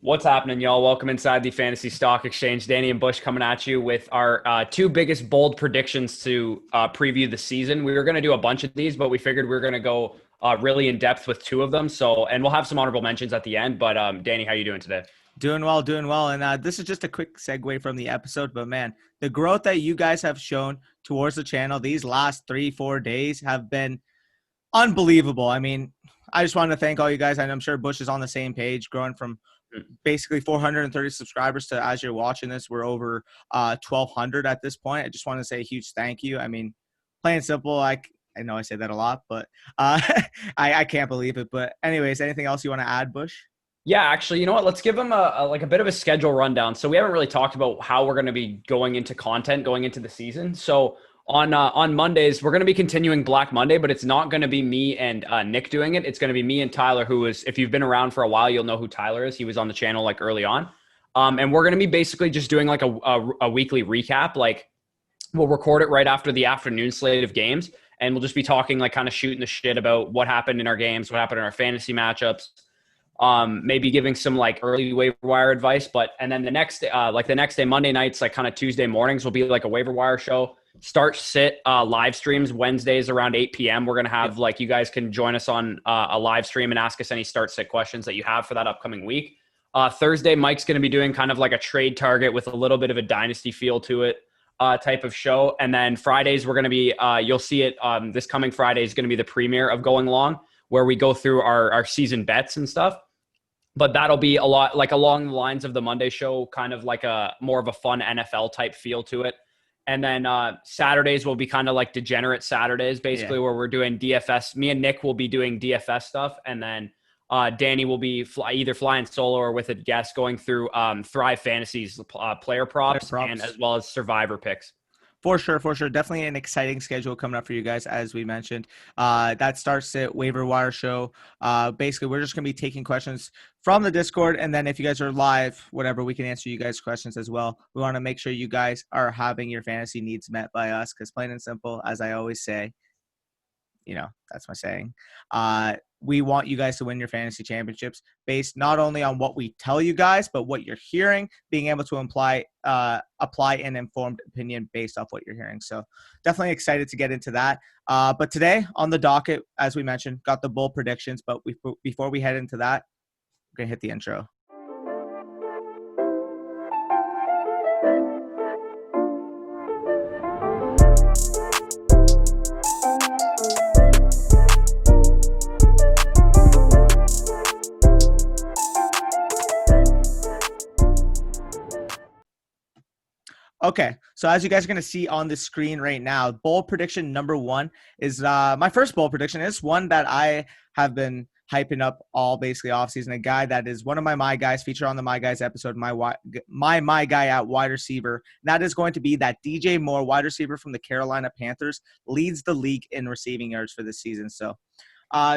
What's happening, y'all? Welcome inside the Fantasy Stock Exchange. Danny and Bush coming at you with our two biggest bold predictions to preview the season. We were going to do a bunch of these, but we figured we were going to go really in depth with two of them. And we'll have some honorable mentions at the end. But Danny, how you doing today? Doing well, doing well. And this is just a quick segue from the episode. But man, the growth that you guys have shown towards the channel these last 3-4 days have been unbelievable. I mean, I just wanted to thank all you guys. And I'm sure Bush is on the same page, growing from basically 430 subscribers to, as you're watching this, we're over 1,200 at this point. I just want to say a huge thank you. I mean, plain and simple, I know I say that a lot, but I can't believe it. But anyways, anything else you want to add, Bush? Yeah, actually, you know what? Let's give them a bit of a schedule rundown. So we haven't really talked about how we're going to be going into content going into the season. So on Mondays, we're going to be continuing Black Monday, but it's not going to be me and Nick doing it. It's going to be me and Tyler, who is, if you've been around for a while, you'll know who Tyler is. He was on the channel like early on. And we're going to be basically just doing like a weekly recap. Like we'll record it right after the afternoon slate of games. And we'll just be talking, like kind of shooting the shit about what happened in our games, what happened in our fantasy matchups. Maybe giving some like early waiver wire advice, and then the next day, Monday nights, like kind of Tuesday mornings will be like a waiver wire show. Start sit live streams Wednesdays around 8 p.m. We're going to have like, you guys can join us on a live stream and ask us any start sit questions that you have for that upcoming week. Thursday, Mike's going to be doing kind of like a trade target with a little bit of a dynasty feel to it type of show. And then Fridays, we're going to be, you'll see it this coming Friday is going to be the premiere of Going Long, where we go through our season bets and stuff. But that'll be a lot like along the lines of the Monday show, kind of like a more of a fun NFL type feel to it. And then Saturdays will be kind of like degenerate Saturdays, basically, where we're doing DFS. Me and Nick will be doing DFS stuff. And then Danny will be either flying solo or with a guest going through Thrive Fantasies player props and as well as survivor picks. For sure. Definitely an exciting schedule coming up for you guys, as we mentioned. That starts at waiver wire show. Basically, we're just going to be taking questions from the Discord. And then if you guys are live, whatever, we can answer you guys' questions as well. We want to make sure you guys are having your fantasy needs met by us because plain and simple, as I always say, that's my saying. We want you guys to win your fantasy championships based not only on what we tell you guys, but what you're hearing, being able to apply an informed opinion based off what you're hearing. So definitely excited to get into that. But today on the docket, as we mentioned, got the bold predictions. But before we head into that, we're going to hit the intro. Okay, so as you guys are going to see on the screen right now, bold prediction number one is my first bold prediction. Is one that I have been hyping up all basically offseason. A guy that is one of my guys, featured on the My Guys episode, my guy at wide receiver. And that is going to be that DJ Moore, wide receiver from the Carolina Panthers, leads the league in receiving yards for this season. So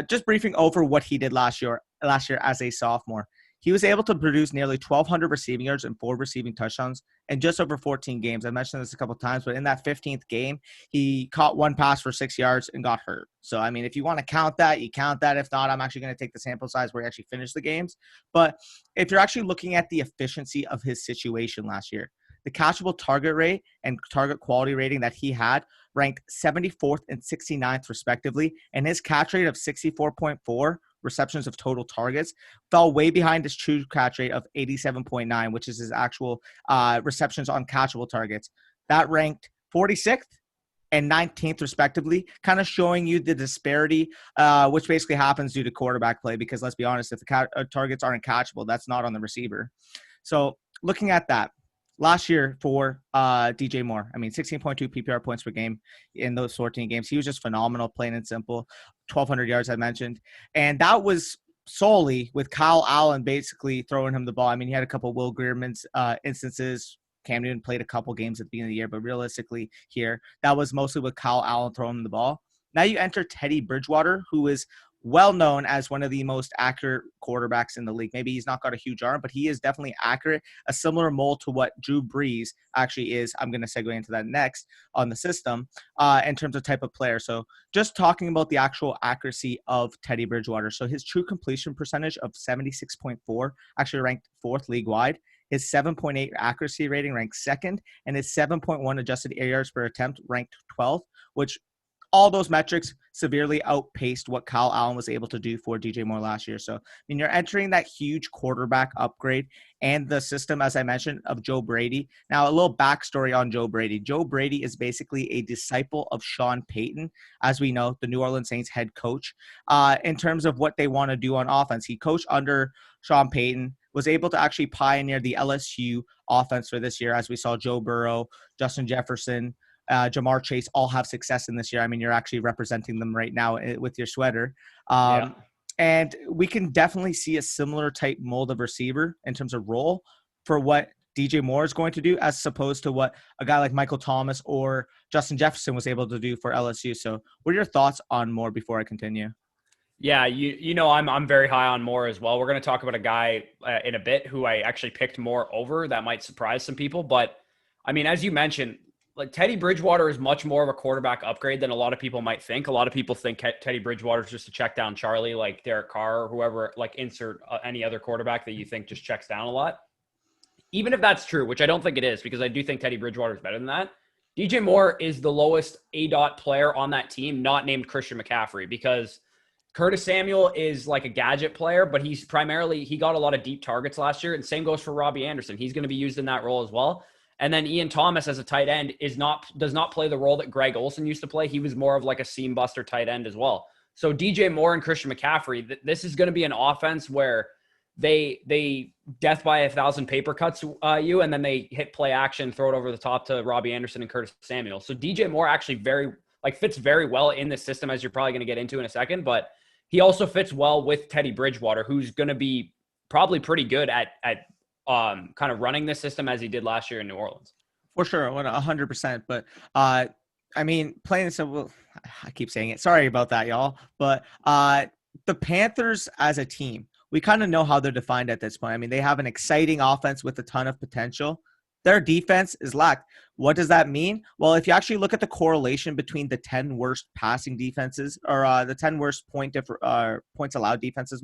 just briefing over what he did last year as a sophomore. He was able to produce nearly 1,200 receiving yards and 4 receiving touchdowns in just over 14 games. I mentioned this a couple of times, but in that 15th game, he caught one pass for 6 yards and got hurt. So, I mean, if you want to count that, you count that. If not, I'm actually going to take the sample size where he actually finished the games. But if you're actually looking at the efficiency of his situation last year, the catchable target rate and target quality rating that he had ranked 74th and 69th respectively, and his catch rate of 64.4 receptions of total targets fell way behind his true catch rate of 87.9, which is his actual receptions on catchable targets. That ranked 46th and 19th respectively, kind of showing you the disparity, which basically happens due to quarterback play, because let's be honest, if the targets aren't catchable, that's not on the receiver. So looking at that, last year for DJ Moore, I mean, 16.2 PPR points per game in those 14 games. He was just phenomenal, plain and simple. 1,200 yards, I mentioned. And that was solely with Kyle Allen basically throwing him the ball. I mean, he had a couple of Will Greerman's instances. Cam Newton played a couple games at the beginning of the year, but realistically here, that was mostly with Kyle Allen throwing him the ball. Now you enter Teddy Bridgewater, who is well known as one of the most accurate quarterbacks in the league. Maybe he's not got a huge arm, but he is definitely accurate, a similar mold to what Drew Brees actually is. I'm going to segue into that next on the system in terms of type of player. So just talking about the actual accuracy of Teddy Bridgewater. So his true completion percentage of 76.4 actually ranked 4th league-wide. His 7.8 accuracy rating ranked 2nd, and his 7.1 adjusted air yards per attempt ranked 12th, which all those metrics severely outpaced what Kyle Allen was able to do for DJ Moore last year. So, I mean, you're entering that huge quarterback upgrade and the system, as I mentioned, of Joe Brady. Now, a little backstory on Joe Brady. Joe Brady is basically a disciple of Sean Payton, as we know, the New Orleans Saints head coach, in terms of what they want to do on offense. He coached under Sean Payton, was able to actually pioneer the LSU offense for this year, as we saw Joe Burrow, Justin Jefferson, Jamar Chase all have success in this year. I mean, you're actually representing them right now with your sweater. And we can definitely see a similar type mold of receiver in terms of role for what DJ Moore is going to do, as opposed to what a guy like Michael Thomas or Justin Jefferson was able to do for LSU. So what are your thoughts on Moore before I continue? Yeah, you know I'm very high on Moore as well. We're going to talk about a guy in a bit who I actually picked Moore over. That might surprise some people, but I mean, as you mentioned, like Teddy Bridgewater is much more of a quarterback upgrade than a lot of people might think. A lot of people think Teddy Bridgewater is just a check down Charlie, like Derek Carr or whoever, like insert any other quarterback that you think just checks down a lot. Even if that's true, which I don't think it is, because I do think Teddy Bridgewater is better than that. DJ Moore is the lowest ADOT player on that team, not named Christian McCaffrey, because Curtis Samuel is like a gadget player, but he got a lot of deep targets last year. And same goes for Robbie Anderson. He's going to be used in that role as well. And then Ian Thomas as a tight end does not play the role that Greg Olsen used to play. He was more of like a seam buster tight end as well. So DJ Moore and Christian McCaffrey, this is going to be an offense where they death by 1,000 paper cuts you, and then they hit play action, throw it over the top to Robbie Anderson and Curtis Samuel. So DJ Moore actually fits very well in this system, as you're probably going to get into in a second, but he also fits well with Teddy Bridgewater, who's going to be probably pretty good at kind of running this system as he did last year in New Orleans. For sure, 100%. But I mean, plain and simple, I keep saying it. Sorry about that, y'all. But the Panthers as a team, we kind of know how they're defined at this point. I mean, they have an exciting offense with a ton of potential. Their defense is lacked. What does that mean? Well, if you actually look at the correlation between the 10 worst passing defenses, or the 10 worst points allowed defenses,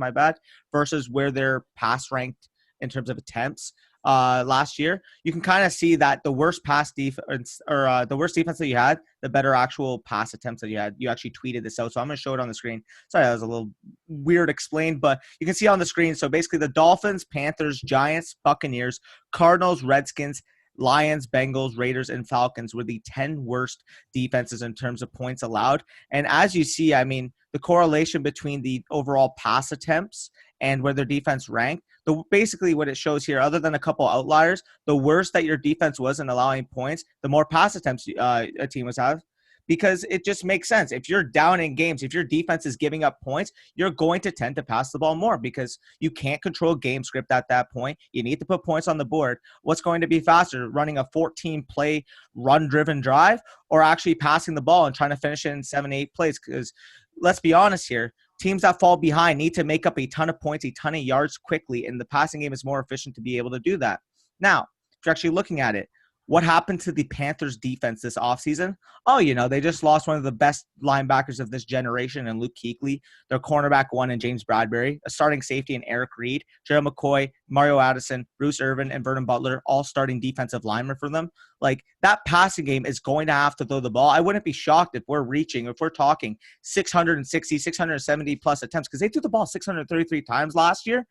versus where they're pass ranked in terms of attempts last year, you can kind of see that the worst pass defense, or the worst defense that you had, the better actual pass attempts that you had. You actually tweeted this out, so I'm going to show it on the screen. Sorry, that was a little weird explained, but you can see on the screen. So basically the Dolphins, Panthers, Giants, Buccaneers, Cardinals, Redskins, Lions, Bengals, Raiders, and Falcons were the 10 worst defenses in terms of points allowed. And as you see, I mean, the correlation between the overall pass attempts and where their defense ranked, basically what it shows here, other than a couple outliers, the worse that your defense was in allowing points, the more pass attempts a team was having. Because it just makes sense. If you're down in games, if your defense is giving up points, you're going to tend to pass the ball more because you can't control game script at that point. You need to put points on the board. What's going to be faster, running a 14-play run-driven drive or actually passing the ball and trying to finish it in 7-8 plays? Because let's be honest here, teams that fall behind need to make up a ton of points, a ton of yards quickly, and the passing game is more efficient to be able to do that. Now, if you're actually looking at it, what happened to the Panthers defense this offseason? Oh, they just lost one of the best linebackers of this generation in Luke Kuechly, their cornerback one in James Bradbury, a starting safety in Eric Reed, Gerald McCoy, Mario Addison, Bruce Irvin, and Vernon Butler, all starting defensive linemen for them. Like, that passing game is going to have to throw the ball. I wouldn't be shocked if we're talking 660, 670 plus attempts, because they threw the ball 633 times last year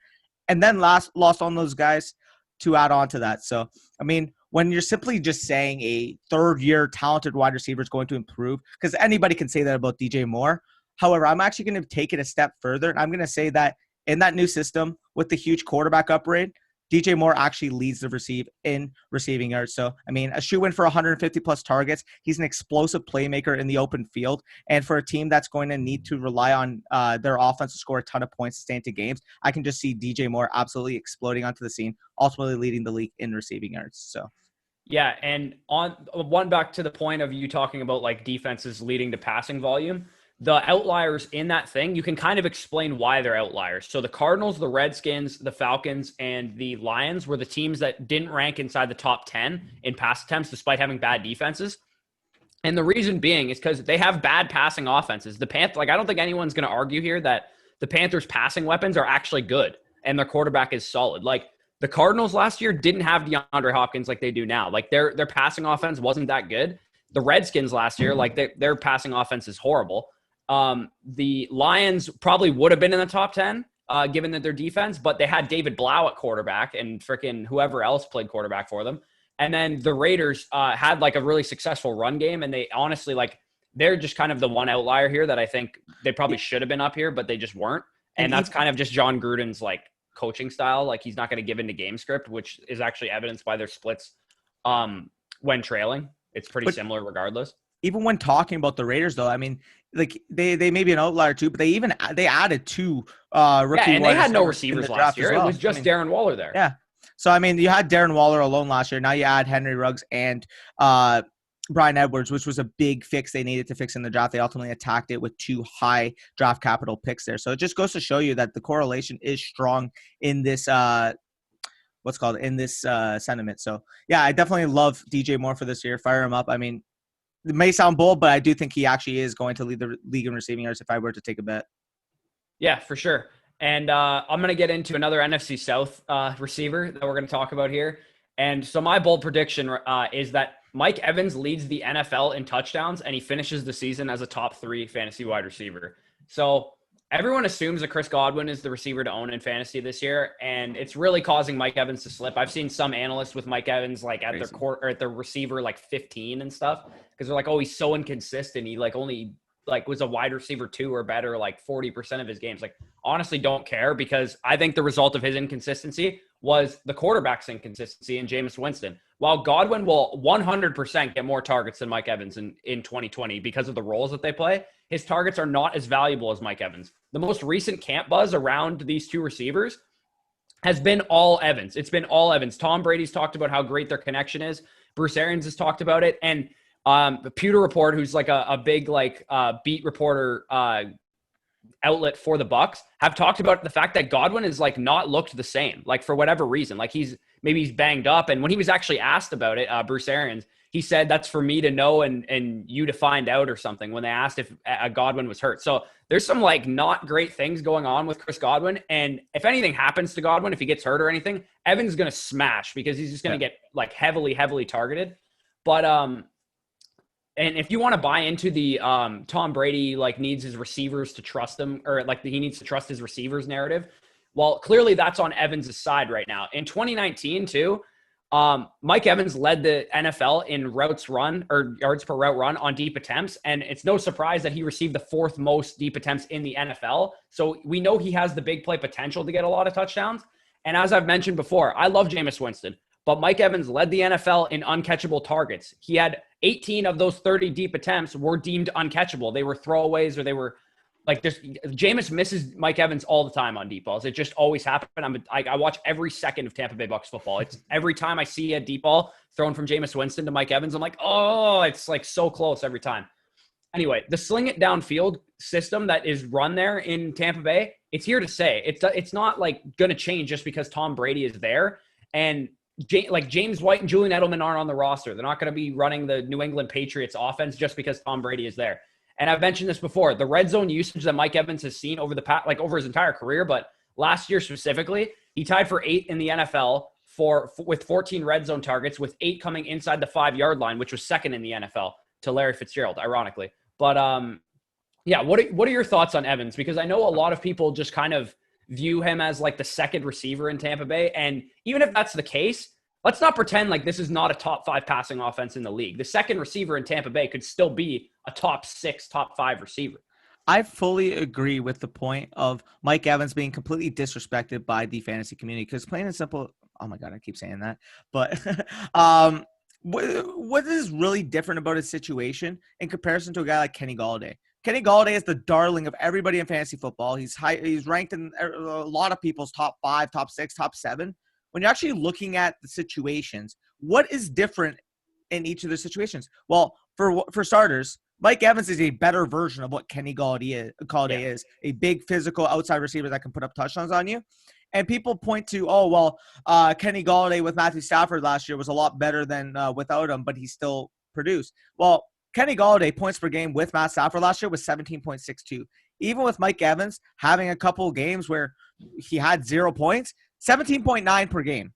and then lost on those guys to add on to that. So, I mean, when you're simply just saying a third-year talented wide receiver is going to improve, because anybody can say that about DJ Moore. However, I'm actually going to take it a step further, and I'm going to say that in that new system with the huge quarterback upgrade, DJ Moore actually leads the receiving yards. So, I mean, a shoe-in for 150-plus targets. He's an explosive playmaker in the open field. And for a team that's going to need to rely on their offense to score a ton of points to stay into games, I can just see DJ Moore absolutely exploding onto the scene, ultimately leading the league in receiving yards. So, yeah, and on one back to the point of you talking about like defenses leading to passing volume. the outliers in that thing, you can kind of explain why they're outliers. So the Cardinals, the Redskins, the Falcons, and the Lions were the teams that didn't rank inside the top 10 in pass attempts despite having bad defenses. And the reason being is because they have bad passing offenses. The Panthers, like, I don't think anyone's going to argue here that the Panthers' passing weapons are actually good and their quarterback is solid. Like, the Cardinals last year didn't have DeAndre Hopkins like they do now. Like, their passing offense wasn't that good. The Redskins last year, like, their passing offense is horrible. The Lions probably would have been in the top 10, given that their defense, but they had David Blau at quarterback and freaking whoever else played quarterback for them. And then the Raiders had like a really successful run game. And they honestly, like, they're just kind of the one outlier here that I think they probably should have been up here, but they just weren't. And that's kind of just John Gruden's like coaching style. Like, he's not going to give into game script, which is actually evidenced by their splits when trailing. It's pretty similar regardless. Even when talking about the Raiders, though, I mean, like, they may be an outlier too, but they added two rookie. Yeah, and they had no receivers last year. Well. It was just Darren Waller there. Yeah. So, I mean, you had Darren Waller alone last year. Now you add Henry Ruggs and Brian Edwards, which was a big fix they needed to fix in the draft. They ultimately attacked it with 2 high draft capital picks there. So it just goes to show you that the correlation is strong in this sentiment. So, yeah, I definitely love DJ Moore for this year. Fire him up. I mean, it may sound bold, but I do think he actually is going to lead the league in receiving yards if I were to take a bet. Yeah, for sure. And I'm going to get into another NFC South receiver that we're going to talk about here. And so my bold prediction is that Mike Evans leads the NFL in touchdowns, and he finishes the season as a top 3 fantasy wide receiver. So everyone assumes that Chris Godwin is the receiver to own in fantasy this year, and it's really causing Mike Evans to slip. I've seen some analysts with Mike Evans like at their court or at their receiver like 15 and stuff, because they're like, oh, he's so inconsistent. He like only like was a wide receiver 2 or better like 40% of his games. Like, honestly, don't care, because I think the result of his inconsistency was the quarterback's inconsistency in Jameis Winston. While Godwin will 100% get more targets than Mike Evans in 2020 because of the roles that they play, his targets are not as valuable as Mike Evans. The most recent camp buzz around these 2 receivers has been all Evans. It's been all Evans. Tom Brady's talked about how great their connection is. Bruce Arians has talked about it. And the Pewter Report, who's like a big like beat reporter outlet for the Bucks, have talked about the fact that Godwin is like not looked the same, like for whatever reason. Like, he's banged up. And when he was actually asked about it, Bruce Arians, he said, that's for me to know and you to find out or something, when they asked if Godwin was hurt. So there's some like not great things going on with Chris Godwin. And if anything happens to Godwin, if he gets hurt or anything, Evan's going to smash, because he's just going to get like heavily targeted. But, and if you want to buy into the Tom Brady like needs his receivers to trust him, or like he needs to trust his receivers narrative, well, clearly that's on Evans' side right now. In 2019 too, Mike Evans led the NFL in routes run or yards per route run on deep attempts. And it's no surprise that he received the 4th most deep attempts in the NFL. So we know he has the big play potential to get a lot of touchdowns. And as I've mentioned before, I love Jameis Winston, but Mike Evans led the NFL in uncatchable targets. He had 18 of those 30 deep attempts were deemed uncatchable. They were throwaways, or they were like this. Jameis misses Mike Evans all the time on deep balls. It just always happened. I watch every second of Tampa Bay Bucks football. It's every time I see a deep ball thrown from Jameis Winston to Mike Evans, I'm like, oh, it's like so close every time. Anyway, the sling it downfield system that is run there in Tampa Bay, it's here to stay. It's not like going to change just because Tom Brady is there. And like James White and Julian Edelman aren't on the roster. They're not going to be running the New England Patriots offense just because Tom Brady is there. And I've mentioned this before, the red zone usage that Mike Evans has seen over the past, like over his entire career, but last year specifically, he tied for 8 in the NFL with 14 red zone targets, with 8 coming inside the 5-yard line, which was second in the NFL to Larry Fitzgerald, ironically. But yeah, what are your thoughts on Evans? Because I know a lot of people just kind of view him as like the second receiver in Tampa Bay. And even if that's the case, let's not pretend like this is not a top 5 passing offense in the league. The second receiver in Tampa Bay could still be a top 6, top 5 receiver. I fully agree with the point of Mike Evans being completely disrespected by the fantasy community, because plain and simple, oh my God, I keep saying that. But what is really different about his situation in comparison to a guy like Kenny Golladay? Kenny Golladay is the darling of everybody in fantasy football. He's ranked in a lot of people's top 5, top 6, top 7. When you're actually looking at the situations, what is different in each of the situations? Well, for starters, Mike Evans is a better version of what Kenny Golladay is, a big physical outside receiver that can put up touchdowns on you. And people point to, Kenny Golladay with Matthew Stafford last year was a lot better than without him, but he still produced. Well, Kenny Golladay points per game with Matt Stafford last year was 17.62. Even with Mike Evans having a couple of games where he had 0 points, 17.9 per game.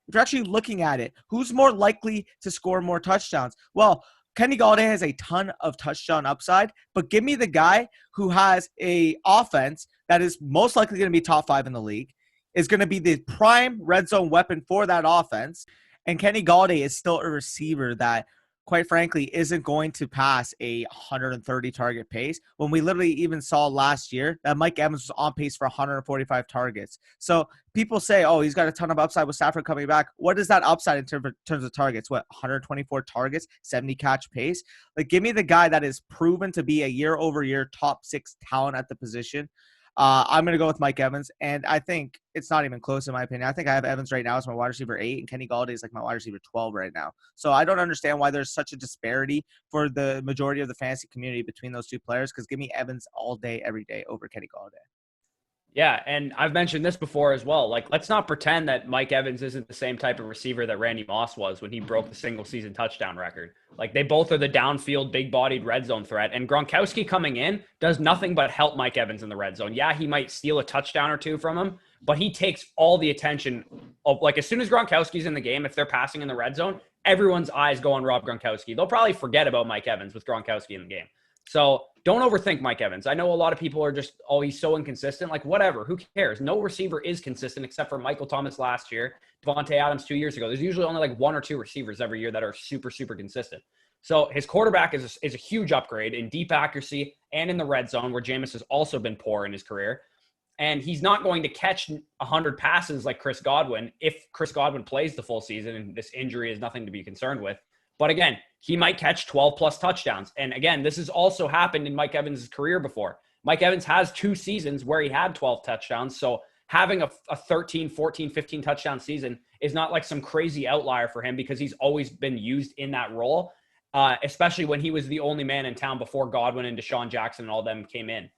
If you're actually looking at it, who's more likely to score more touchdowns? Well, Kenny Golladay has a ton of touchdown upside, but give me the guy who has a offense that is most likely going to be top 5 in the league, is going to be the prime red zone weapon for that offense. And Kenny Golladay is still a receiver that, quite frankly, isn't going to pass a 130 target pace when we literally even saw last year that Mike Evans was on pace for 145 targets. So people say, oh, he's got a ton of upside with Stafford coming back. What is that upside in terms of targets? What, 124 targets, 70 catch pace? Like, give me the guy that is proven to be a year-over-year top 6 talent at the position. I'm going to go with Mike Evans, and I think it's not even close in my opinion. I think I have Evans right now as my wide receiver 8, and Kenny Golladay is like my wide receiver 12 right now. So I don't understand why there's such a disparity for the majority of the fantasy community between those two players, because give me Evans all day, every day over Kenny Golladay. Yeah, and I've mentioned this before as well. Like, let's not pretend that Mike Evans isn't the same type of receiver that Randy Moss was when he broke the single-season touchdown record. Like, they both are the downfield, big-bodied red zone threat. And Gronkowski coming in does nothing but help Mike Evans in the red zone. Yeah, he might steal a touchdown or two from him, but he takes all the attention of, like, as soon as Gronkowski's in the game, if they're passing in the red zone, everyone's eyes go on Rob Gronkowski. They'll probably forget about Mike Evans with Gronkowski in the game. So don't overthink Mike Evans. I know a lot of people are just, oh, he's so inconsistent. Like, whatever. Who cares? No receiver is consistent except for Michael Thomas last year, Devontae Adams 2 years ago. There's usually only like 1 or 2 receivers every year that are super, super consistent. So his quarterback is a huge upgrade in deep accuracy and in the red zone, where Jameis has also been poor in his career. And he's not going to catch 100 passes like Chris Godwin if Chris Godwin plays the full season and this injury is nothing to be concerned with. But again, he might catch 12-plus touchdowns. And again, this has also happened in Mike Evans' career before. Mike Evans has 2 seasons where he had 12 touchdowns. So having a 13, 14, 15 touchdown season is not like some crazy outlier for him, because he's always been used in that role, especially when he was the only man in town before Godwin and Deshaun Jackson and all them came in.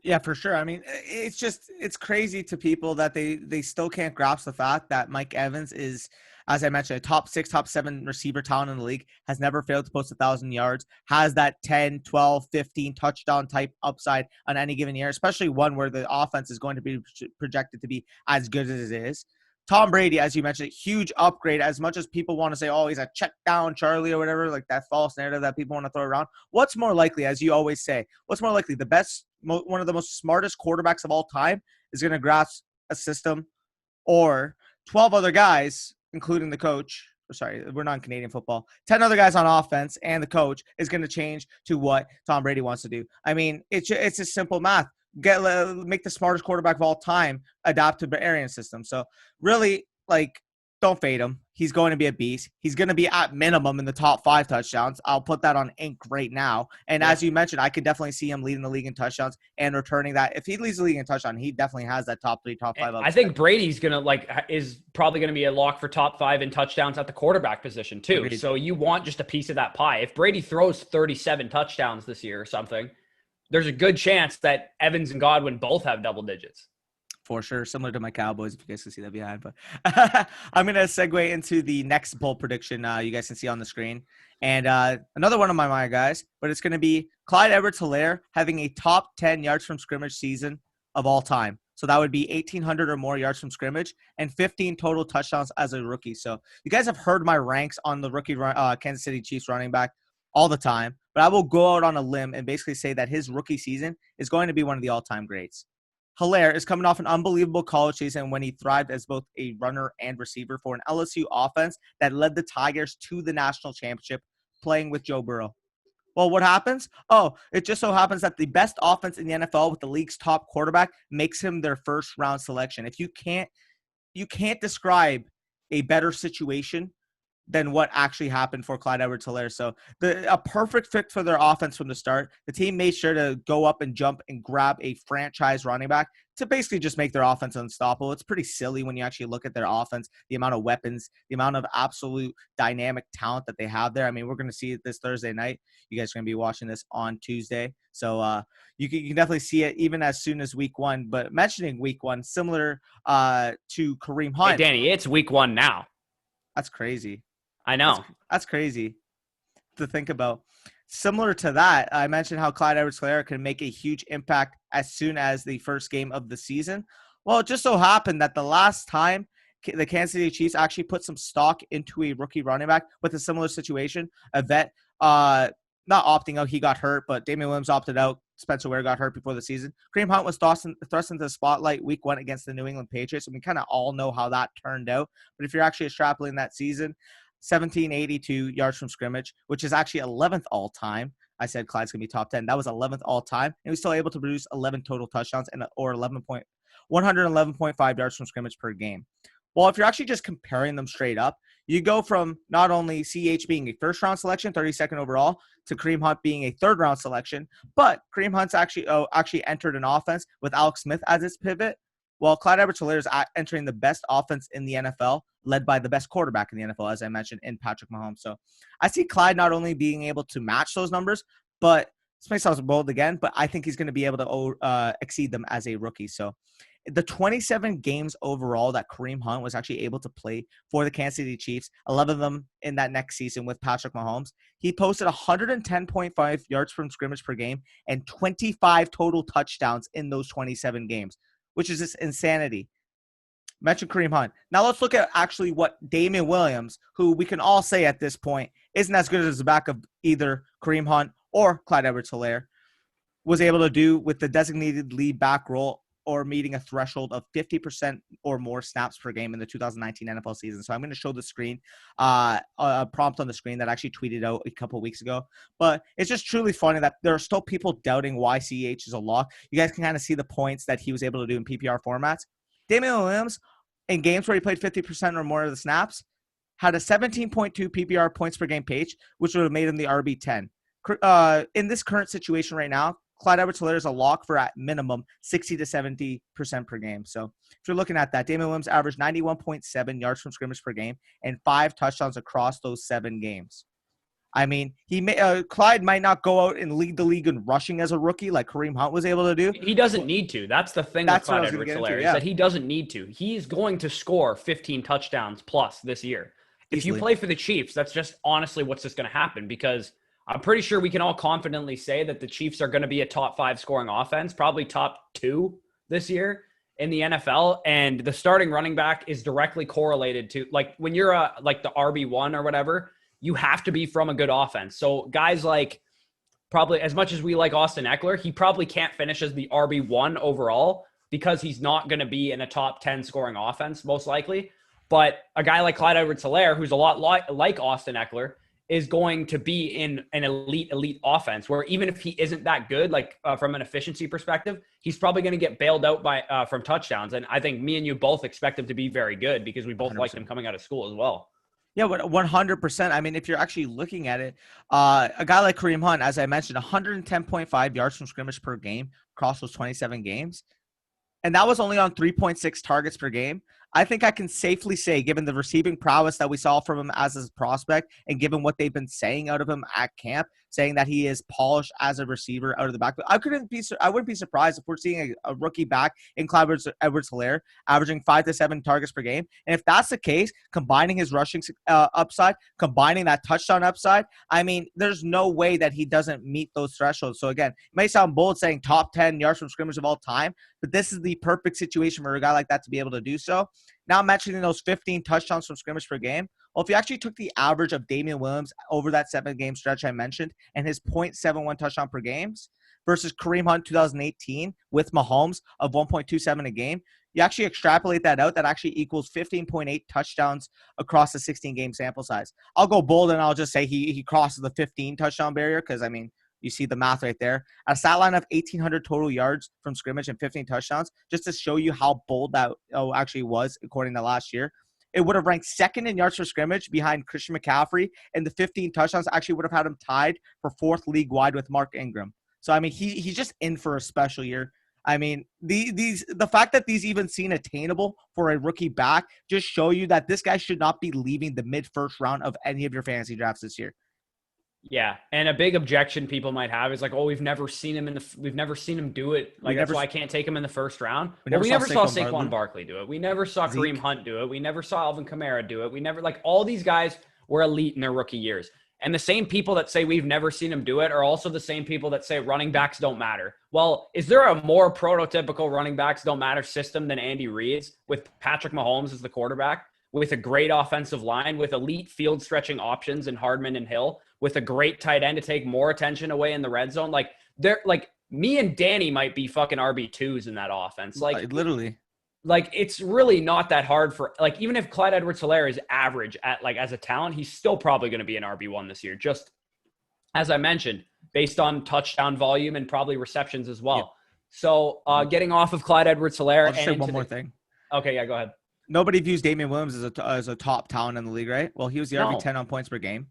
Yeah, for sure. I mean, it's crazy to people that they still can't grasp the fact that Mike Evans is, as I mentioned, a top 6, top 7 receiver talent in the league, has never failed to post 1,000 yards, has that 10, 12, 15 touchdown type upside on any given year, especially one where the offense is going to be projected to be as good as it is. Tom Brady, as you mentioned, huge upgrade. As much as people want to say, oh, he's a check down Charlie or whatever, like that false narrative that people want to throw around. What's more likely, as you always say, what's more likely? The best, one of the most smartest quarterbacks of all time is going to grasp a system, or 12 other guys, including the coach. Sorry, we're not in Canadian football. 10 other guys on offense and the coach is going to change to what Tom Brady wants to do. I mean, it's just simple math. Make the smartest quarterback of all time adapt to the Arian system. So really, like, don't fade him. He's going to be a beast. He's going to be at minimum in the top 5 touchdowns. I'll put that on ink right now. And as you mentioned, I could definitely see him leading the league in touchdowns and returning that. If he leads the league in touchdown, he definitely has that top 3, top 5. I think Brady's is probably going to be a lock for top 5 in touchdowns at the quarterback position too. Agreed. So you want just a piece of that pie. If Brady throws 37 touchdowns this year or something, there's a good chance that Evans and Godwin both have double digits. For sure. Similar to my Cowboys, if you guys can see that behind. But I'm going to segue into the next bold prediction you guys can see on the screen. And another one of my guys, but it's going to be Clyde Edwards-Helaire having a top 10 yards from scrimmage season of all time. So that would be 1,800 or more yards from scrimmage and 15 total touchdowns as a rookie. So you guys have heard my ranks on the rookie Kansas City Chiefs running back all the time. But I will go out on a limb and basically say that his rookie season is going to be one of the all-time greats. Helaire is coming off an unbelievable college season when he thrived as both a runner and receiver for an LSU offense that led the Tigers to the national championship, playing with Joe Burrow. Well, what happens? Oh, it just so happens that the best offense in the NFL with the league's top quarterback makes him their first-round selection. If you can't describe a better situation than what actually happened for Clyde Edwards-Helaire. So a perfect fit for their offense from the start. The team made sure to go up and jump and grab a franchise running back to basically just make their offense unstoppable. It's pretty silly when you actually look at their offense, the amount of weapons, the amount of absolute dynamic talent that they have there. I mean, we're going to see it this Thursday night. You guys are going to be watching this on Tuesday. So you can definitely see it even as soon as week 1. But mentioning week 1, similar to Kareem Hunt. Hey, Danny, it's week 1 now. That's crazy. I know. That's crazy to think about. Similar to that, I mentioned how Clyde Edwards-Helaire can make a huge impact as soon as the first game of the season. Well, it just so happened that the last time the Kansas City Chiefs actually put some stock into a rookie running back with a similar situation, a vet not opting out, he got hurt, but Damian Williams opted out. Spencer Ware got hurt before the season. Kareem Hunt was thrust into the spotlight week 1 against the New England Patriots, and we kind of all know how that turned out. But if you're actually extrapolating that season, 1782 yards from scrimmage, which is actually 11th all-time. I said Clyde's going to be top 10. That was 11th all-time, and he was still able to produce 11 total touchdowns or 111.5 yards from scrimmage per game. Well, if you're actually just comparing them straight up, you go from not only CH being a first-round selection, 32nd overall, to Kareem Hunt being a third-round selection, but Kareem Hunt's actually entered an offense with Alex Smith as its pivot, while Clyde Edwards-Helaire is entering the best offense in the NFL, led by the best quarterback in the NFL, as I mentioned, in Patrick Mahomes. So I see Clyde not only being able to match those numbers, but this may sound bold again, but I think he's going to be able to exceed them as a rookie. So the 27 games overall that Kareem Hunt was actually able to play for the Kansas City Chiefs, 11 of them in that next season with Patrick Mahomes, he posted 110.5 yards from scrimmage per game and 25 total touchdowns in those 27 games, which is just insanity. Mention Kareem Hunt. Now let's look at actually what Damian Williams, who we can all say at this point isn't as good as the back of either Kareem Hunt or Clyde Edwards-Helaire, was able to do with the designated lead back role or meeting a threshold of 50% or more snaps per game in the 2019 NFL season. So I'm going to show the screen, a prompt on the screen that I actually tweeted out a couple of weeks ago. But it's just truly funny that there are still people doubting why CH is a lock. You guys can kind of see the points that he was able to do in PPR formats. Damian Williams, in games where he played 50% or more of the snaps, had a 17.2 PPR points per game pace, which would have made him the RB10. In this current situation right now, Clyde Edwards-Helaire is a lock for at minimum 60 to 70% per game. So if you're looking at that, Damian Williams averaged 91.7 yards from scrimmage per game and 5 touchdowns across those 7 games. I mean, Clyde might not go out and lead the league in rushing as a rookie like Kareem Hunt was able to do. He doesn't need to. That's the thing with Clyde Edwards-Helaire, is that he doesn't need to. He's going to score 15 touchdowns plus this year. If you play for the Chiefs, that's just honestly what's just going to happen, because I'm pretty sure we can all confidently say that the Chiefs are going to be a top 5 scoring offense, probably top 2 this year in the NFL. And the starting running back is directly correlated to, like, when you're like the RB1 or whatever, you have to be from a good offense. So guys like, probably as much as we like Austin Eckler, he probably can't finish as the RB1 overall because he's not going to be in a top 10 scoring offense, most likely. But a guy like Clyde Edwards-Helaire, who's a lot like Austin Eckler, is going to be in an elite offense where even if he isn't that good, like from an efficiency perspective, he's probably going to get bailed out by from touchdowns. And I think me and you both expect him to be very good because we both 100%. Liked him coming out of school as well. Yeah, 100%. I mean, if you're actually looking at it, a guy like Kareem Hunt, as I mentioned, 110.5 yards from scrimmage per game across those 27 games. And that was only on 3.6 targets per game. I think I can safely say, given the receiving prowess that we saw from him as a prospect and given what they've been saying out of him at camp, saying that he is polished as a receiver out of the backfield, I wouldn't be surprised if we're seeing a rookie back in Clyde Edwards-Helaire averaging 5 to 7 targets per game. And if that's the case, combining his rushing upside, combining that touchdown upside, I mean, there's no way that he doesn't meet those thresholds. So again, it may sound bold saying top 10 yards from scrimmage of all time, but this is the perfect situation for a guy like that to be able to do so. Now mentioning those 15 touchdowns from scrimmage per game. Well, if you actually took the average of Damian Williams over that 7-game stretch I mentioned and his 0.71 touchdown per games versus Kareem Hunt 2018 with Mahomes of 1.27 a game, you actually extrapolate that out, that actually equals 15.8 touchdowns across the 16-game sample size. I'll go bold and I'll just say he crosses the 15 touchdown barrier because, I mean, you see the math right there. At a stat line of 1,800 total yards from scrimmage and 15 touchdowns, just to show you how bold that actually was according to last year. it would have ranked second in yards per scrimmage behind Christian McCaffrey, and the 15 touchdowns actually would have had him tied for fourth league-wide with Mark Ingram. So, I mean, he's just in for a special year. I mean, the fact that these even seem attainable for a rookie back just show you that this guy should not be leaving the mid-first round of any of your fantasy drafts this year. Yeah, and a big objection people might have is like, oh, we've never seen him do it. Like that's why I can't take him in the first round. We never saw Saquon Barkley do it. We never saw Kareem Hunt do it. We never saw Alvin Kamara do it. We never all these guys were elite in their rookie years. And the same people that say we've never seen him do it are also the same people that say running backs don't matter. Well, is there a more prototypical running backs don't matter system than Andy Reid's with Patrick Mahomes as the quarterback, with a great offensive line, with elite field stretching options in Hardman and Hill, with a great tight end to take more attention away in the red zone? Like they're like me and Danny might be fucking RB2s in that offense. Like literally. Like, it's really not that hard for, like, even if Clyde Edwards-Helaire is average at, like, as a talent, he's still probably going to be an RB1 this year. Just, as I mentioned, based on touchdown volume and probably receptions as well. Yeah. So, getting off of Clyde Edwards-Helaire. I'll just say one more thing. Okay, yeah, go ahead. Nobody views Damian Williams as a top talent in the league, right? Well, he was the RB10 on points per game.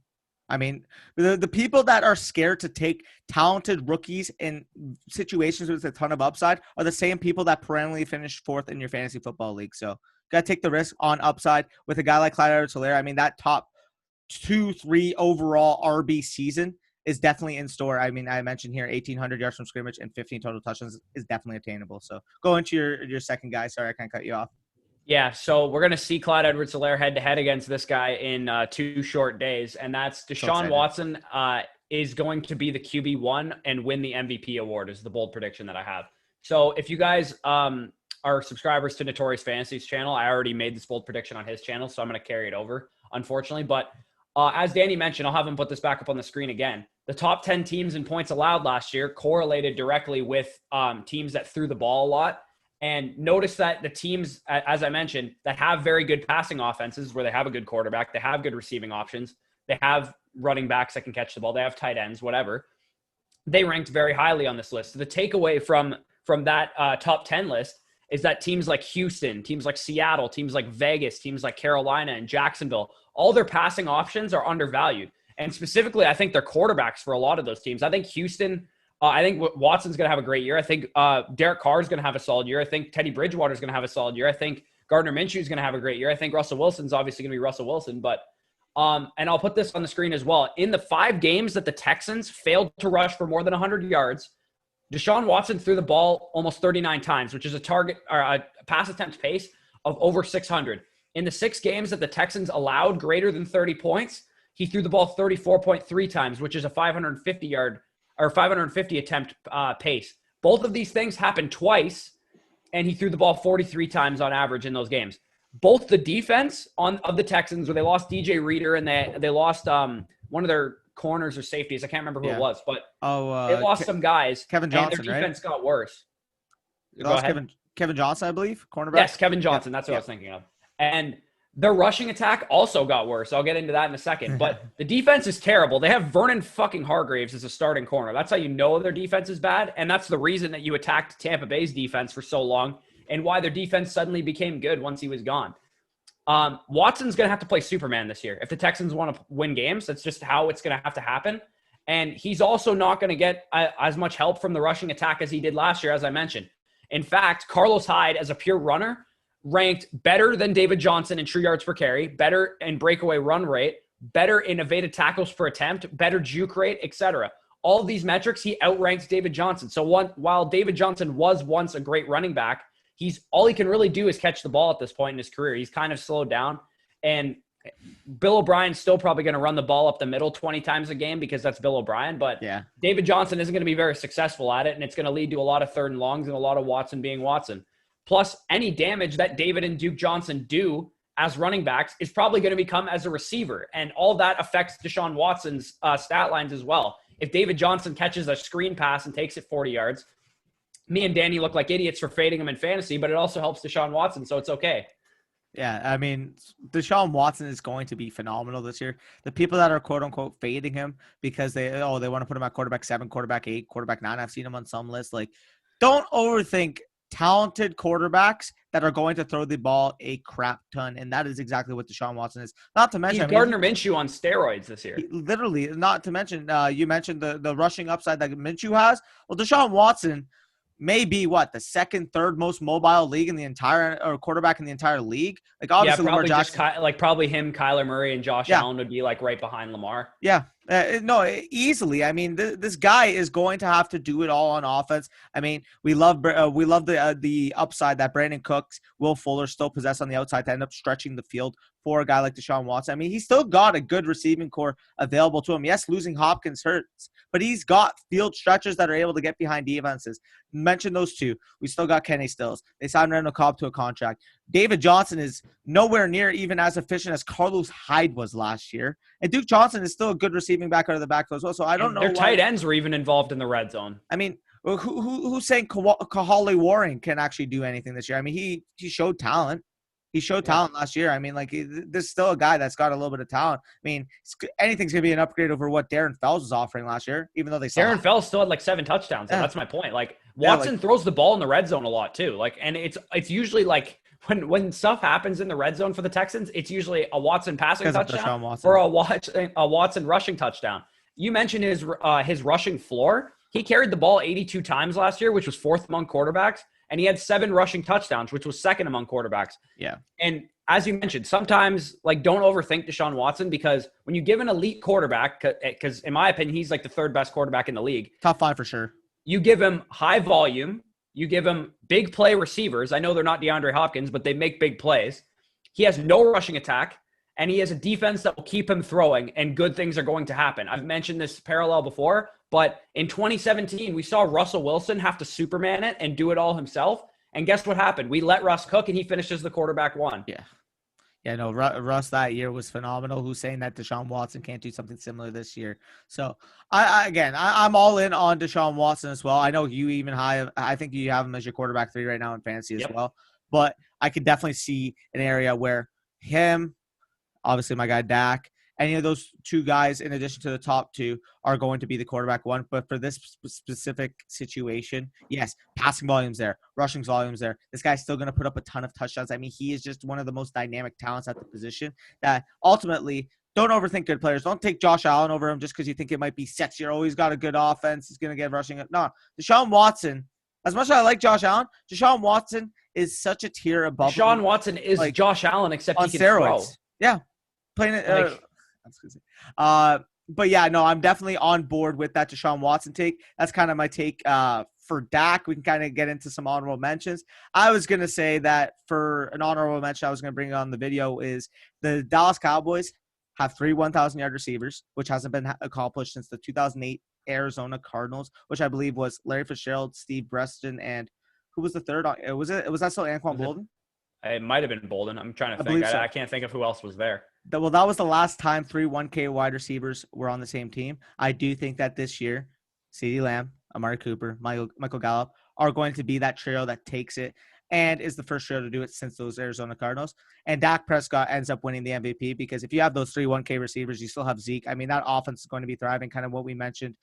I mean, the people that are scared to take talented rookies in situations with a ton of upside are the same people that perennially finish fourth in your fantasy football league. So, got to take the risk on upside with a guy like Clyde Edwards-Helaire. I mean, that top 2-3 overall RB season is definitely in store. I mean, I mentioned here 1,800 yards from scrimmage and 15 total touchdowns is definitely attainable. So, go into your second guy. Sorry, I can't cut you off. Yeah, so we're going to see Clyde Edwards-Helaire head-to-head against this guy in 2 short days, and that's Deshaun Watson is going to be the QB1 and win the MVP award is the bold prediction that I have. So if you guys are subscribers to Notorious Fantasy's channel, I already made this bold prediction on his channel, so I'm going to carry it over, unfortunately. But as Danny mentioned, I'll have him put this back up on the screen again. The top 10 teams in points allowed last year correlated directly with teams that threw the ball a lot. And notice that the teams, as I mentioned, that have very good passing offenses where they have a good quarterback, they have good receiving options, they have running backs that can catch the ball, they have tight ends, whatever, they ranked very highly on this list. So the takeaway from that top 10 list is that teams like Houston, teams like Seattle, teams like Vegas, teams like Carolina and Jacksonville, all their passing options are undervalued. And specifically, I think they're quarterbacks for a lot of those teams. I think Houston... I think Watson's going to have a great year. I think Derek Carr is going to have a solid year. I think Teddy Bridgewater is going to have a solid year. I think Gardner Minshew is going to have a great year. I think Russell Wilson's obviously going to be Russell Wilson. But and I'll put this on the screen as well. In the 5 games that the Texans failed to rush for more than 100 yards, Deshaun Watson threw the ball almost 39 times, which is a target or a pass attempt pace of over 600. In the 6 games that the Texans allowed greater than 30 points, he threw the ball 34.3 times, which is a 550 attempt pace. Both of these things happened twice, and he threw the ball 43 times on average in those games. Both the defense of the Texans, where they lost DJ Reader and they lost one of their corners or safeties. I can't remember who it was, but they lost some guys. Kevin Johnson, and their defense got worse. Go ahead. Kevin Johnson, I believe, cornerback. Yes, Kevin Johnson. That's what I was thinking of. And their rushing attack also got worse. I'll get into that in a second. But the defense is terrible. They have Vernon fucking Hargraves as a starting corner. That's how you know their defense is bad. And that's the reason that you attacked Tampa Bay's defense for so long and why their defense suddenly became good once he was gone. Watson's going to have to play Superman this year. If the Texans want to win games, that's just how it's going to have to happen. And he's also not going to get as much help from the rushing attack as he did last year, as I mentioned. In fact, Carlos Hyde, as a pure runner, ranked better than David Johnson in true yards per carry, better in breakaway run rate, better in evaded tackles per attempt, better juke rate, etc. All of these metrics, he outranks David Johnson. So while David Johnson was once a great running back, all he can really do is catch the ball at this point in his career. He's kind of slowed down. And Bill O'Brien's still probably going to run the ball up the middle 20 times a game because that's Bill O'Brien. But David Johnson isn't going to be very successful at it, and it's going to lead to a lot of 3rd and longs and a lot of Watson being Watson. Plus, any damage that David and Duke Johnson do as running backs is probably going to become as a receiver. And all that affects Deshaun Watson's stat lines as well. If David Johnson catches a screen pass and takes it 40 yards, me and Danny look like idiots for fading him in fantasy, but it also helps Deshaun Watson, so it's okay. Yeah, I mean, Deshaun Watson is going to be phenomenal this year. The people that are quote-unquote fading him because they want to put him at quarterback 7, quarterback 8, quarterback 9. I've seen him on some lists. Like, don't overthink talented quarterbacks that are going to throw the ball a crap ton, and that is exactly what Deshaun Watson is. Not to mention, he's Gardner Minshew on steroids this year. Literally, not to mention, you mentioned the rushing upside that Minshew has. Well, Deshaun Watson may be the second, third most mobile league in the entire or quarterback in the entire league. Like obviously, probably Lamar Jackson, probably him, Kyler Murray, and Josh Allen would be like right behind Lamar. Yeah, no, easily. I mean, this guy is going to have to do it all on offense. I mean, we love the upside that Brandon Cooks, Will Fuller still possess on the outside to end up stretching the field for a guy like Deshaun Watson. I mean, he's still got a good receiving core available to him. Yes, losing Hopkins hurts, but he's got field stretchers that are able to get behind defenses. Mention those two. We still got Kenny Stills. They signed Randall Cobb to a contract. David Johnson is nowhere near even as efficient as Carlos Hyde was last year. And Duke Johnson is still a good receiving back out of the backfield as well. So I don't know. Their tight ends were even involved in the red zone. I mean, who's saying Kahale Warren can actually do anything this year? I mean, he showed talent. He showed talent last year. I mean, like, there's still a guy that's got a little bit of talent. I mean, anything's going to be an upgrade over what Darren Fells was offering last year, even though Darren Fells still had like 7 touchdowns. Yeah. That's my point. Like, Watson throws the ball in the red zone a lot too. Like, and it's usually like when stuff happens in the red zone for the Texans, it's usually a Watson passing touchdown or a Watson rushing touchdown. You mentioned his rushing floor. He carried the ball 82 times last year, which was 4th among quarterbacks. And he had 7 rushing touchdowns, which was 2nd among quarterbacks. Yeah. And as you mentioned, sometimes like don't overthink Deshaun Watson, because when you give an elite quarterback, because in my opinion, he's like the 3rd best quarterback in the league. Top 5 for sure. You give him high volume. You give him big play receivers. I know they're not DeAndre Hopkins, but they make big plays. He has no rushing attack, and he has a defense that will keep him throwing, and good things are going to happen. I've mentioned this parallel before, but in 2017, we saw Russell Wilson have to Superman it and do it all himself. And guess what happened? We let Russ cook, and he finishes the quarterback 1. Yeah. Yeah, no, Russ that year was phenomenal. Who's saying that Deshaun Watson can't do something similar this year? So, I'm all in on Deshaun Watson as well. I know you even I think you have him as your quarterback 3 right now in fantasy as well. But I could definitely see an area where him, obviously my guy Dak, any of those 2 guys, in addition to the top 2, are going to be the quarterback 1. But for this specific situation, yes, passing volume's there, rushing volume's there. This guy's still going to put up a ton of touchdowns. I mean, he is just one of the most dynamic talents at the position that ultimately, don't overthink good players. Don't take Josh Allen over him just because you think it might be sexier. Oh, he's got a good offense. He's going to get rushing. No, Deshaun Watson, as much as I like Josh Allen, Deshaun Watson is such a tier above. Deshaun Watson is like Josh Allen, except he can steroids. Throw. Yeah. Playing it. But yeah, no, I'm definitely on board with that Deshaun Watson take. That's kind of my take for Dak. We can kind of get into some honorable mentions. I was going to say that for an honorable mention I was going to bring on the video is the Dallas Cowboys have 3 1,000-yard receivers, which hasn't been accomplished since the 2008 Arizona Cardinals, which I believe was Larry Fitzgerald, Steve Breston, and who was the third? Was that still Anquan Bolden? It might have been Bolden. I'm trying to think. I can't think of who else was there. Well, that was the last time 3 1K wide receivers were on the same team. I do think that this year, CeeDee Lamb, Amari Cooper, Michael Gallup are going to be that trio that takes it and is the first trio to do it since those Arizona Cardinals. And Dak Prescott ends up winning the MVP because if you have those 3 1K receivers, you still have Zeke. I mean, that offense is going to be thriving, kind of what we mentioned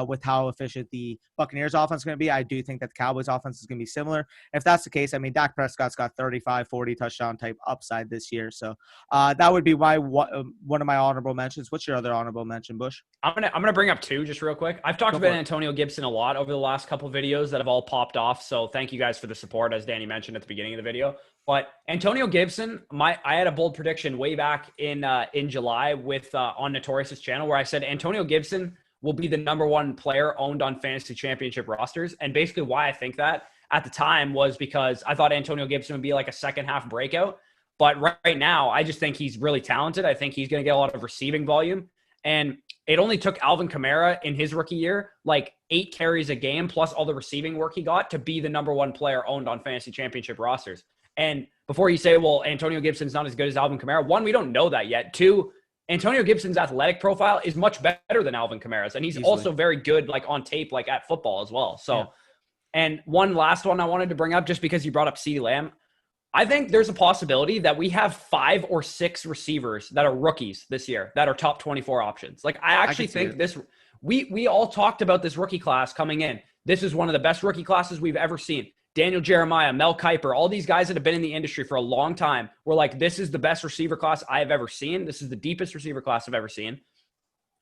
with how efficient the Buccaneers offense is going to be. I do think that the Cowboys offense is going to be similar. If that's the case, I mean, Dak Prescott's got 35, 40 touchdown type upside this year. So that would be one of my honorable mentions. What's your other honorable mention, Bush? I'm gonna bring up 2 just real quick. I've talked about Antonio Gibson a lot over the last couple of videos that have all popped off. So thank you guys for the support, as Danny mentioned at the beginning of the video. But Antonio Gibson, I had a bold prediction way back in July with on Notorious's channel where I said Antonio Gibson will be the #1 player owned on fantasy championship rosters. And basically why I think that at the time was because I thought Antonio Gibson would be like a second half breakout. But right now, I just think he's really talented. I think he's going to get a lot of receiving volume. And it only took Alvin Kamara in his rookie year, like 8 carries a game, plus all the receiving work he got to be the #1 player owned on fantasy championship rosters. And before you say, well, Antonio Gibson's not as good as Alvin Kamara, 1, we don't know that yet. 2, Antonio Gibson's athletic profile is much better than Alvin Kamara's. And he's also very good, like on tape, like at football as well. So, And one last one I wanted to bring up, just because you brought up CeeDee Lamb. I think there's a possibility that we have 5 or 6 receivers that are rookies this year that are top 24 options. Like I actually think this, we all talked about this rookie class coming in. This is one of the best rookie classes we've ever seen. Daniel Jeremiah, Mel Kiper, all these guys that have been in the industry for a long time were like, this is the best receiver class I have ever seen. This is the deepest receiver class I've ever seen.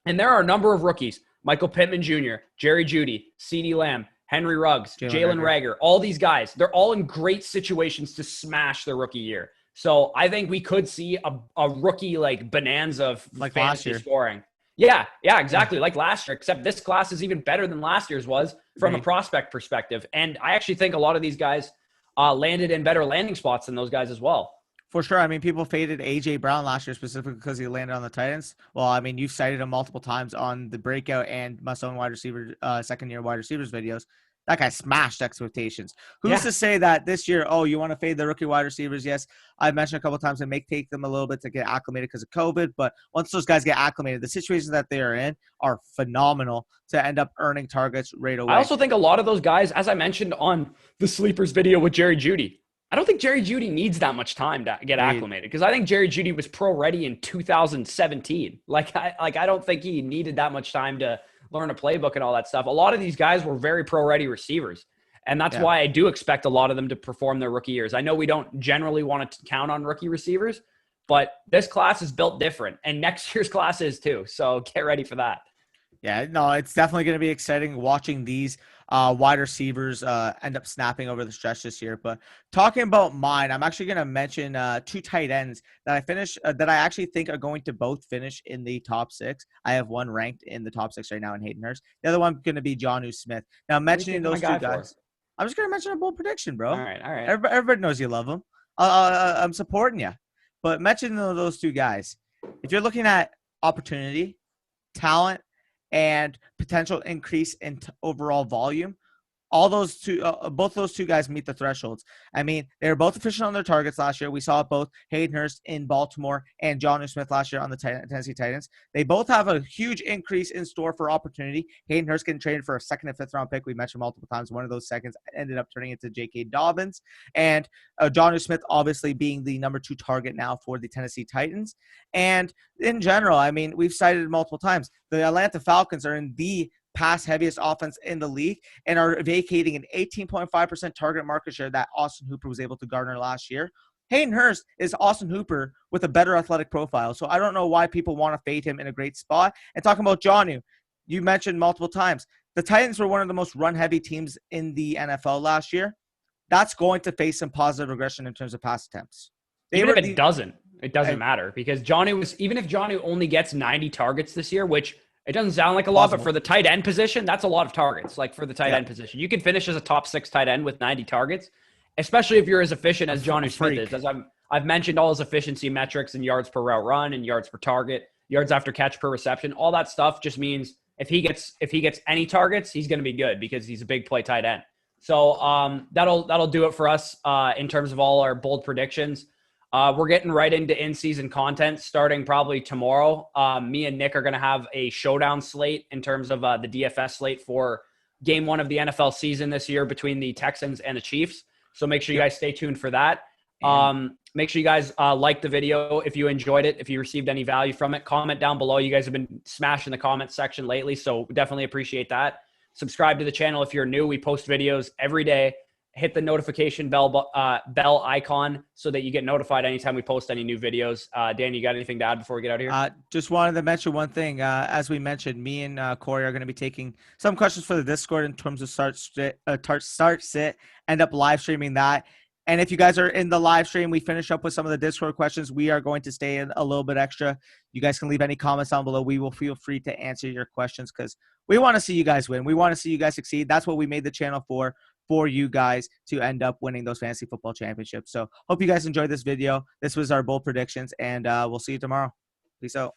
And there are a number of rookies, Michael Pittman Jr., Jerry Jeudy, CeeDee Lamb, Henry Ruggs, Jalen Reagor, all these guys, they're all in great situations to smash their rookie year. So I think we could see a rookie like bonanza of like fantasy scoring. Yeah, exactly. Like last year, except this class is even better than last year's was from a prospect perspective. And I actually think a lot of these guys landed in better landing spots than those guys as well. For sure. I mean, people faded A.J. Brown last year specifically because he landed on the Titans. Well, I mean, you've cited him multiple times on the breakout and Must Own Wide Receiver, second-year wide receivers videos. That guy smashed expectations. Who's to say that this year, you want to fade the rookie wide receivers? Yes, I've mentioned a couple of times it may take them a little bit to get acclimated because of COVID, but once those guys get acclimated, the situations that they are in are phenomenal to end up earning targets right away. I also think a lot of those guys, as I mentioned on the Sleepers video with Jerry Jeudy, I don't think Jerry Jeudy needs that much time to get acclimated because I think Jerry Jeudy was pro ready in 2017. I don't think he needed that much time to learn a playbook and all that stuff. A lot of these guys were very pro ready receivers. And that's why I do expect a lot of them to perform their rookie years. I know we don't generally want to count on rookie receivers, but this class is built different and next year's class is too. So get ready for that. Yeah, no, it's definitely going to be exciting watching these wide receivers end up snapping over the stretch this year. But talking about mine, I'm actually going to mention two tight ends that I actually think are going to both finish in the top 6. I have one ranked in the top 6 right now in Hayden Hurst. The other one going to be Jonnu Smith. Now, mentioning those two guys, I'm just going to mention a bold prediction, bro. All right. Everybody knows you love them. I'm supporting you. But mentioning those two guys, if you're looking at opportunity, talent, and potential increase in overall volume, all those two, both those two guys meet the thresholds. I mean, they were both efficient on their targets last year. We saw both Hayden Hurst in Baltimore and Jonnu Smith last year on the Tennessee Titans. They both have a huge increase in store for opportunity. Hayden Hurst getting traded for a 2nd and 5th round pick. We mentioned multiple times. One of those seconds ended up turning into J.K. Dobbins. And Jonnu Smith obviously being the number 2 target now for the Tennessee Titans. And in general, I mean, we've cited it multiple times. The Atlanta Falcons are in the pass heaviest offense in the league and are vacating an 18.5% target market share that Austin Hooper was able to garner last year. Hayden Hurst is Austin Hooper with a better athletic profile. So I don't know why people want to fade him in a great spot. And talking about Jonnu, you mentioned multiple times, the Titans were one of the most run-heavy teams in the NFL last year. That's going to face some positive regression in terms of pass attempts. It doesn't matter because even if Jonnu only gets 90 targets this year, which it doesn't sound like a lot, but for the tight end position, that's a lot of targets. Like for the tight end position, you can finish as a top 6 tight end with 90 targets, especially if you're as efficient as Jonnu Smith is. As I've mentioned all his efficiency metrics and yards per route run and yards per target, yards after catch per reception, all that stuff just means if he gets any targets, he's going to be good because he's a big play tight end. So that'll do it for us in terms of all our bold predictions. We're getting right into in-season content starting probably tomorrow. Me and Nick are going to have a showdown slate in terms of the DFS slate for game 1 of the NFL season this year between the Texans and the Chiefs. So make sure you guys stay tuned for that. Make sure you guys like the video if you enjoyed it, if you received any value from it. Comment down below. You guys have been smashing the comment section lately, so definitely appreciate that. Subscribe to the channel if you're new. We post videos every day. Hit the notification bell icon so that you get notified anytime we post any new videos. Dan, you got anything to add before we get out of here? Just wanted to mention one thing. As we mentioned, me and Corey are going to be taking some questions for the Discord in terms of start, sit, end up live streaming that. And if you guys are in the live stream, we finish up with some of the Discord questions. We are going to stay in a little bit extra. You guys can leave any comments down below. We will feel free to answer your questions because we want to see you guys win. We want to see you guys succeed. That's what we made the channel for you guys to end up winning those fantasy football championships. So hope you guys enjoyed this video. This was our bold predictions, and we'll see you tomorrow. Peace out.